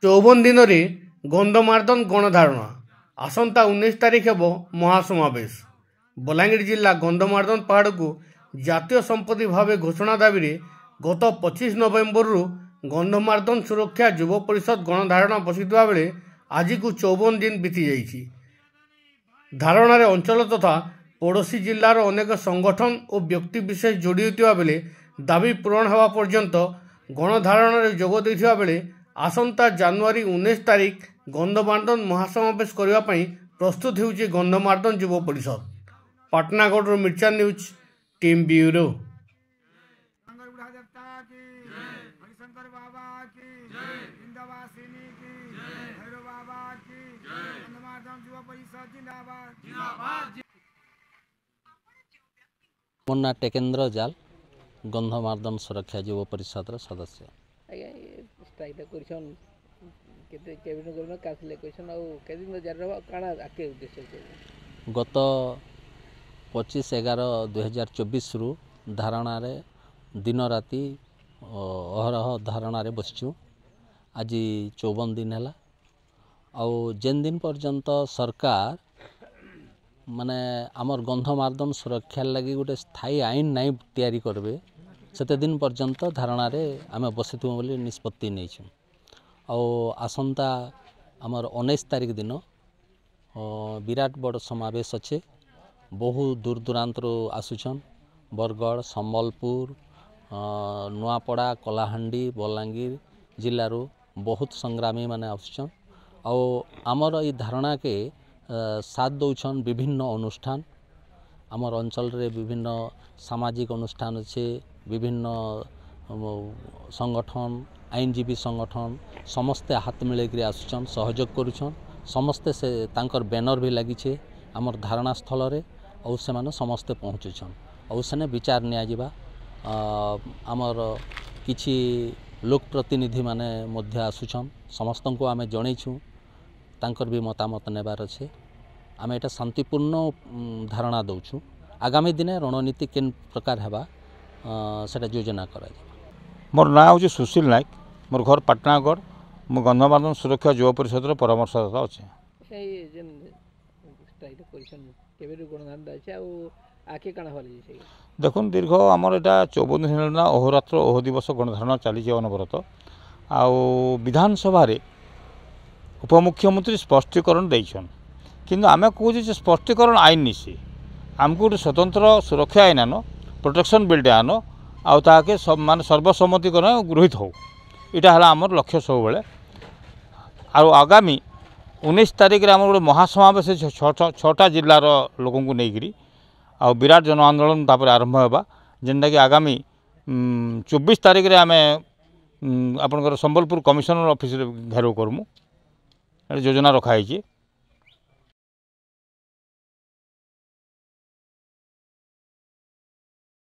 54 दिन गंधमार्दन गणधारणा आसंता 19 तारिख हेब महासमावेश। बलांगीर जिला गंधमार्दन पहाड़ को जातीय संपत्ति भाव घोषणा दाबी गत 25 नवेम्बर गंधमार्दन सुरक्षा युव परिषद गणधारणा बसिता बेले आज को 54 दिन बीती जाइछि। धारणार अंचल तथा पड़ोशी जिलार अनेक संगठन और व्यक्ति विशेष जोड़ी होता बेले दाबी पूरण होगा पर्यंत गणधारण जोग देथिबा बेले आसंता जनवरी 19 तारिख गंधमार्दन महासमावेश करने प्रस्तुत होउछि गंधमार्दन युव परिषद। पाटनागढ़ मिर्चा news team bureau. Munna Tekendra जाल गंधमार्दन सुरक्षा युव परिषद सदस्य। गत 25/11/2024 रु धारणा दिन राति अहरह धारणा बसचु। आज 54 दिन है आउ जेन दिन पर्यंत सरकार माने आमर गंधमार्दन सुरक्षा लगी गोटे स्थायी आईन नाई तैयारी करबे सेते दिन पर्यंत धारणा आम बसिथु बोली निष्पत्ति नहीं। आसंता आमर 19 तारिख दिन विराट बड़ समावेश अच्छे। बहु दूर दूरांत आसुछन बरगढ़ संबलपुर नुआपड़ा कलाहांडी बलांगीर जिलूर बहुत संग्रामी माने आसुछन। आमर ई धारणा के साथ दौछन विभिन्न अनुष्ठान। आमर अंचल रे विभिन्न सामाजिक अनुष्ठान अच्छे, विभिन्न संगठन आईनजीवी संगठन समस्ते हाथ मिलेकरी आसुछन सहयोग करुछन। समस्ते से तांकर बैनर भी लगी आमर धारणा स्थल रे और से माने समस्ते पहुँचुछन और सेने विचार नियाजिबा। आमर किछि लोक प्रतिनिधि माने मध्य आसुछन समस्त को आमे जणैछु तांकर भी मतामत नेबार अच्छे। आम एटा शांतिपूर्ण धारणा दौछु। आगामी दिन रणनीति केन प्रकार हेबा सेटा योजना करा। मोर ना हूँ सुशील नायक, मोर घर पाटनागढ़। मो गंधमार्दन सुरक्षा युव परिषद परामर्शदाता अच्छे। देखुन दीर्घ आमर यहाँ 54 दिन ना अहोरात्र अहो दिवस गणधारणा चली अनवरत। आउ विधानसभा उपमुख्यमंत्री स्पष्टीकरण देछन किंतु आमे कहूँ स्पष्टीकरण आईन निसी आमको गोटे स्वतंत्र सुरक्षा आईन आन प्रोटेक्शन बिल्ड आन आके सब मान सर्वसम्मति गृहित हो इटा है आमर लक्ष्य सब बेले। आगामी 19 तारिख रे आमर गोटे महासमावेश 6टा जिलार लोक नहीं आ विराट जन आंदोलन तापर आरंभ होगा जेनटा कि आगामी 24 तारिख रे आमे आपनकर संबलपुर कमिशनर ऑफिस घेराव करमु योजना रखाई।